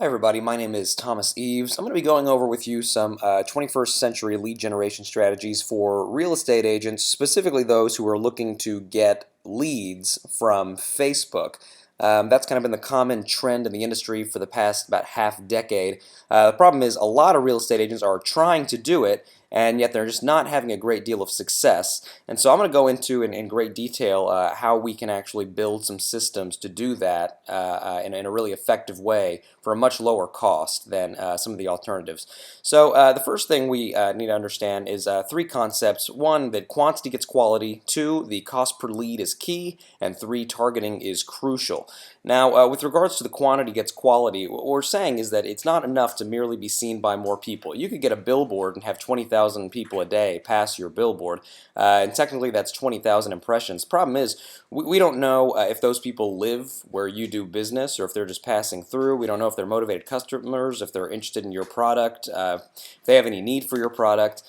Hi everybody, my name is Thomas Eves. I'm going to be going over with you some 21st century lead generation strategies for real estate agents, specifically those who are looking to get leads from Facebook. That's kind of been the common trend in the industry for the past about half decade. The problem is a lot of real estate agents are trying to do it, and yet they're just not having a great deal of success. And so I'm going to go into in great detail how we can actually build some systems to do that in a really effective way for a much lower cost than some of the alternatives. So the first thing we need to understand is three concepts. One, that quantity gets quality. Two, the cost per lead is key. And three, targeting is crucial. Now, with regards to the quantity gets quality, what we're saying is that it's not enough to merely be seen by more people. You could get a billboard and have 20,000 people a day pass your billboard, and technically that's 20,000 impressions. Problem is, we don't know if those people live where you do business or if they're just passing through. We don't know if they're motivated customers, if they're interested in your product, if they have any need for your product.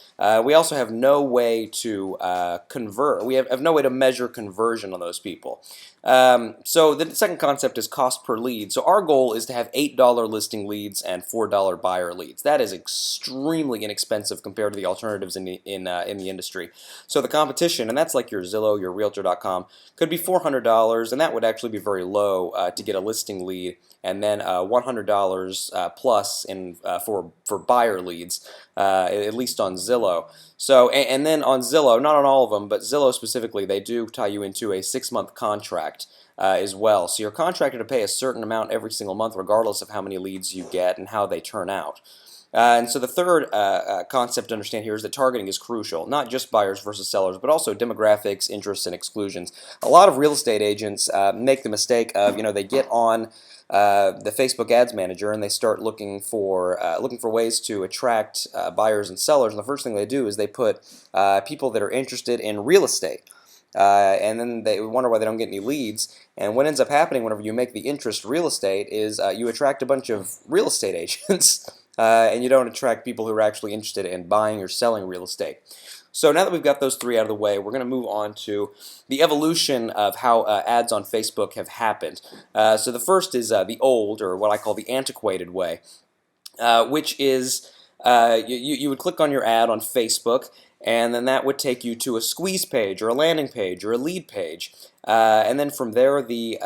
We also have no way to convert. We have no way to measure conversion on those people. So the second concept is cost per lead. So our goal is to have $8 listing leads and $4 buyer leads. That is extremely inexpensive compared to the alternatives in the industry. So the competition, and that's like your Zillow, your Realtor.com, could be $400, and that would actually be very low to get a listing lead, and then $100 plus for buyer leads, at least on Zillow. So, and then on Zillow, not on all of them, but Zillow specifically, they do tie you into a 6-month contract as well. So you're contracted to pay a certain amount every single month, regardless of how many leads you get and how they turn out. And so the third concept to understand here is that targeting is crucial, not just buyers versus sellers, but also demographics, interests, and exclusions. A lot of real estate agents make the mistake of, they get on the Facebook Ads Manager and they start looking for ways to attract buyers and sellers. And the first thing they do is they put people that are interested in real estate. And then they wonder why they don't get any leads. And what ends up happening whenever you make the interest real estate is you attract a bunch of real estate agents. And you don't attract people who are actually interested in buying or selling real estate. So now that we've got those three out of the way, we're going to move on to the evolution of how ads on Facebook have happened. So the first is the old, or what I call the antiquated way, which is you would click on your ad on Facebook, and then that would take you to a squeeze page or a landing page or a lead page. And then from there, the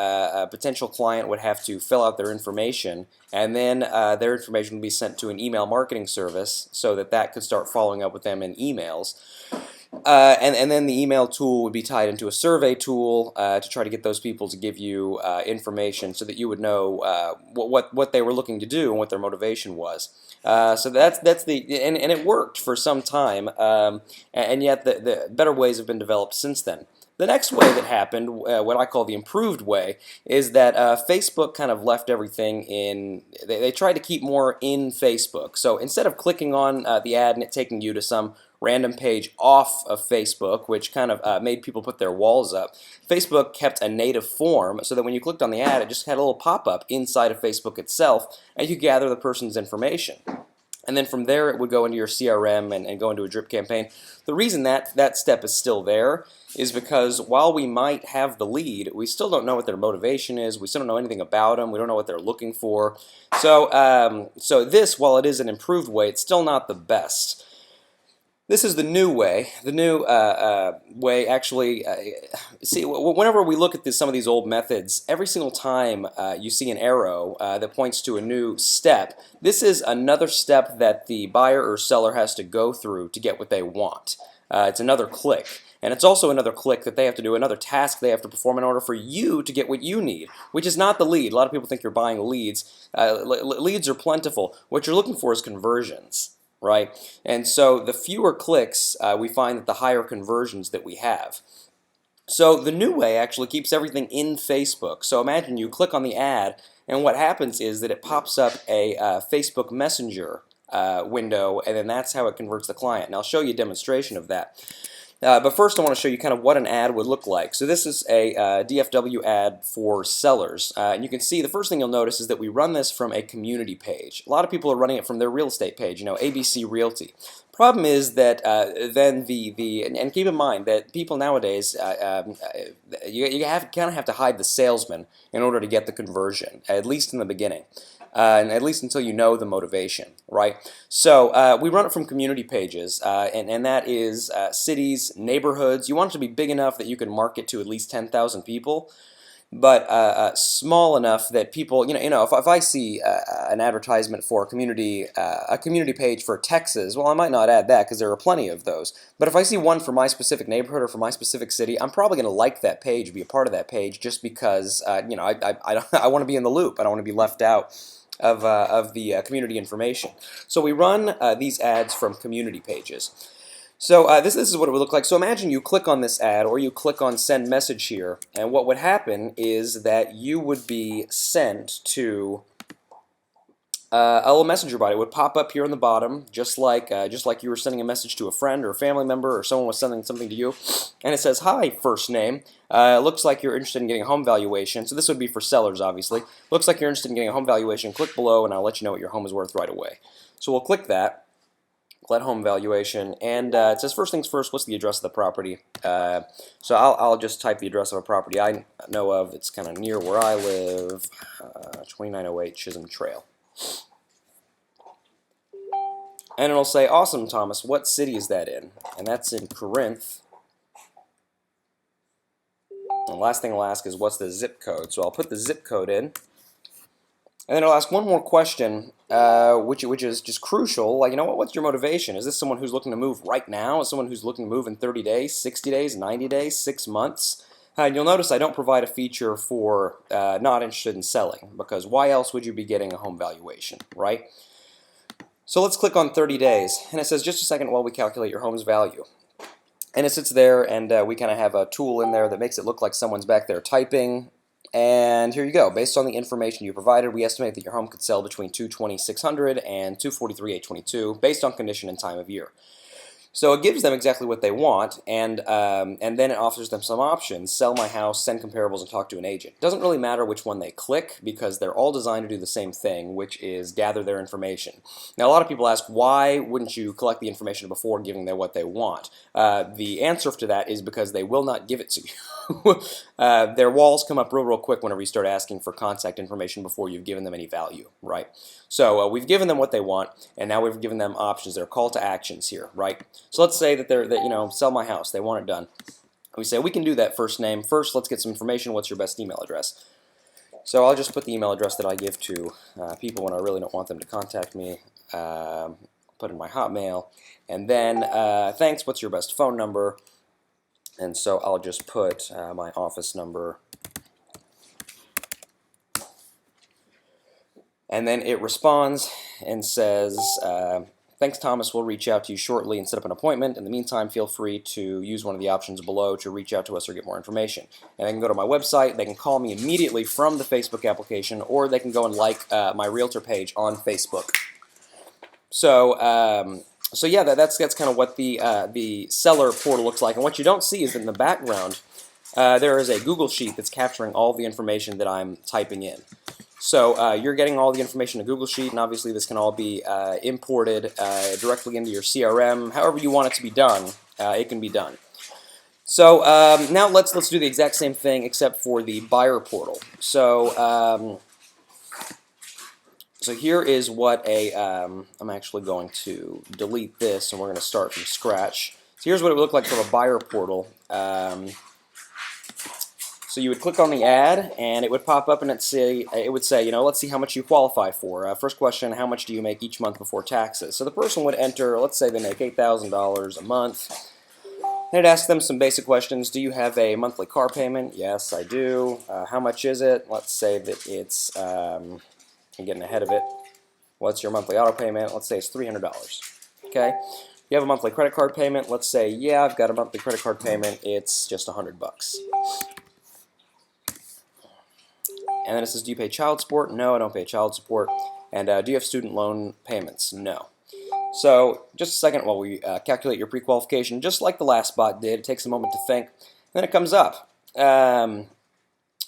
potential client would have to fill out their information, and then their information would be sent to an email marketing service so that could start following up with them in emails. And then the email tool would be tied into a survey tool to try to get those people to give you information so that you would know what they were looking to do and what their motivation was. So that's and it worked for some time, and yet the better ways have been developed since then. The next way that happened, what I call the improved way, is that Facebook kind of left everything in. They tried to keep more in Facebook. So instead of clicking on the ad and it taking you to some random page off of Facebook, which kind of made people put their walls up, Facebook kept a native form so that when you clicked on the ad, it just had a little pop-up inside of Facebook itself, and you could gather the person's information. And then from there, it would go into your CRM and go into a drip campaign. The reason that step is still there is because while we might have the lead, we still don't know what their motivation is. We still don't know anything about them. We don't know what they're looking for. So, so this, while it is an improved way, it's still not the best. This is the new way. The new way actually, see, whenever we look at some of these old methods, every single time you see an arrow that points to a new step, this is another step that the buyer or seller has to go through to get what they want. It's another click. And it's also another click that they have to do, another task they have to perform in order for you to get what you need, which is not the lead. A lot of people think you're buying leads. Leads are plentiful. What you're looking for is conversions. Right? And so the fewer clicks, we find that the higher conversions that we have. So the new way actually keeps everything in Facebook. So imagine you click on the ad, and what happens is that it pops up a Facebook Messenger window, and then that's how it converts the client. And I'll show you a demonstration of that. But first I want to show you kind of what an ad would look like. So this is a DFW ad for sellers. And you can see the first thing you'll notice is that we run this from a community page. A lot of people are running it from their real estate page, ABC Realty. Problem is that then and keep in mind that people nowadays you kind of have to hide the salesman in order to get the conversion, at least in the beginning, and at least until you know the motivation, right? So we run it from community pages, and that is cities, neighborhoods. You want it to be big enough that you can market to at least 10,000 people, but small enough that people, if I see an advertisement for a community page for Texas, well, I might not add that because there are plenty of those. But if I see one for my specific neighborhood or for my specific city, I'm probably going to like that page, be a part of that page, just because, I want to be in the loop. I don't want to be left out of the community information. So we run these ads from community pages. So this is what it would look like. So imagine you click on this ad or you click on send message here, and what would happen is that you would be sent to a little messenger bot. It would pop up here on the bottom, just like you were sending a message to a friend or a family member, or someone was sending something to you, and it says, "Hi, first name. It looks like you're interested in getting a home valuation." So this would be for sellers, obviously. Looks like you're interested in getting a home valuation. Click below, and I'll let you know what your home is worth right away. So we'll click that. Let home valuation, and it says first things first, what's the address of the property? So I'll just type the address of a property I know of. It's kind of near where I live, 2908 Chisholm Trail. And it'll say, awesome, Thomas, what city is that in? And that's in Corinth. And the last thing I'll ask is, what's the zip code? So I'll put the zip code in. And then I'll ask one more question, which is just crucial. Like, what's your motivation? Is this someone who's looking to move right now? Is someone who's looking to move in 30 days, 60 days, 90 days, 6 months? And you'll notice I don't provide a feature for not interested in selling, because why else would you be getting a home valuation, right? So let's click on 30 days, and it says just a second while we calculate your home's value. And it sits there, and we kind of have a tool in there that makes it look like someone's back there typing. And here you go. Based on the information you provided, we estimate that your home could sell between $220,600 and $243,822 based on condition and time of year. So it gives them exactly what they want, and then it offers them some options: sell my house, send comparables, and talk to an agent. It doesn't really matter which one they click, because they're all designed to do the same thing, which is gather their information. Now, a lot of people ask, why wouldn't you collect the information before giving them what they want? The answer to that is because they will not give it to you. Their walls come up real quick whenever you start asking for contact information before you've given them any value, right? So we've given them what they want, and now we've given them options. They're call to actions here, right? So let's say that sell my house. They want it done. We say, we can do that first name. First, let's get some information. What's your best email address? So I'll just put the email address that I give to people when I really don't want them to contact me. Put in my Hotmail. And then, thanks, what's your best phone number? And so I'll just put my office number. And then it responds and says, thanks, Thomas, we'll reach out to you shortly and set up an appointment. In the meantime, feel free to use one of the options below to reach out to us or get more information. And they can go to my website, they can call me immediately from the Facebook application, or they can go and like my realtor page on Facebook. So yeah, that's kind of what the seller portal looks like. And what you don't see is that in the background, there is a Google Sheet that's capturing all the information that I'm typing in. So you're getting all the information in a Google Sheet, and obviously this can all be imported directly into your CRM. However you want it to be done, it can be done. So now let's do the exact same thing except for the buyer portal. So so here is what I'm actually going to delete this, and we're going to start from scratch. So here's what it would look like from a buyer portal. So you would click on the ad, and it would pop up, and it would say, let's see how much you qualify for. First question, how much do you make each month before taxes? So the person would enter, let's say they make $8,000 a month. And it'd ask them some basic questions. Do you have a monthly car payment? Yes, I do. How much is it? Let's say that it's, I'm getting ahead of it. What's your monthly auto payment? Let's say it's $300. Okay. You have a monthly credit card payment. Let's say, yeah, I've got a monthly credit card payment. It's just $100. And then it says, do you pay child support? No, I don't pay child support. And do you have student loan payments? No. So just a second while we calculate your pre-qualification, just like the last bot did. It takes a moment to think. Then it comes up.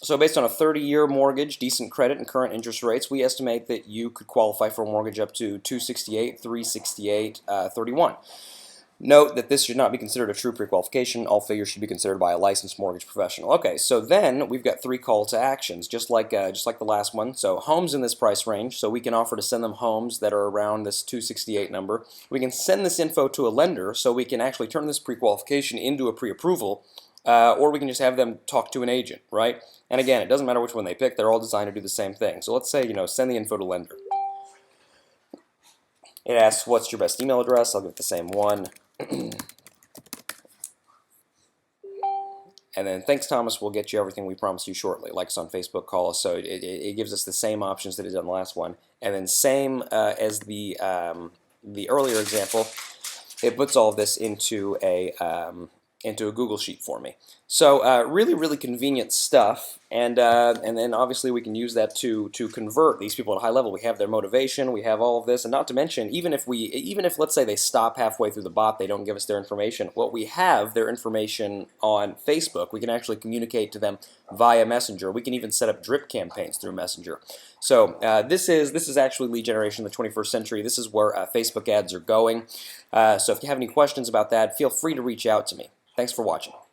So based on a 30-year mortgage, decent credit, and current interest rates, we estimate that you could qualify for a mortgage up to 268, 368, 31. Note that this should not be considered a true pre-qualification. All figures should be considered by a licensed mortgage professional. Okay, so then we've got 3 call to actions, just like the last one. So homes in this price range, so we can offer to send them homes that are around this 268 number. We can send this info to a lender, so we can actually turn this pre-qualification into a pre-approval, or we can just have them talk to an agent, right? And again, it doesn't matter which one they pick; they're all designed to do the same thing. So let's say, send the info to lender. It asks, "What's your best email address?" I'll give it the same one. And then, "Thanks, Thomas. We'll get you everything we promised you shortly." Like us on Facebook, call us. So it gives us the same options that it did on the last one. And then same as the earlier example, it puts all of this into a Google Sheet for me. So really, really convenient stuff. And then obviously we can use that to convert these people at a high level. We have their motivation, we have all of this, and not to mention, even if let's say they stop halfway through the bot, they don't give us their information. Well, we have their information on Facebook. We can actually communicate to them via Messenger. We can even set up drip campaigns through Messenger. So this is actually lead generation in the 21st century. This is where Facebook ads are going. So if you have any questions about that, feel free to reach out to me. Thanks for watching.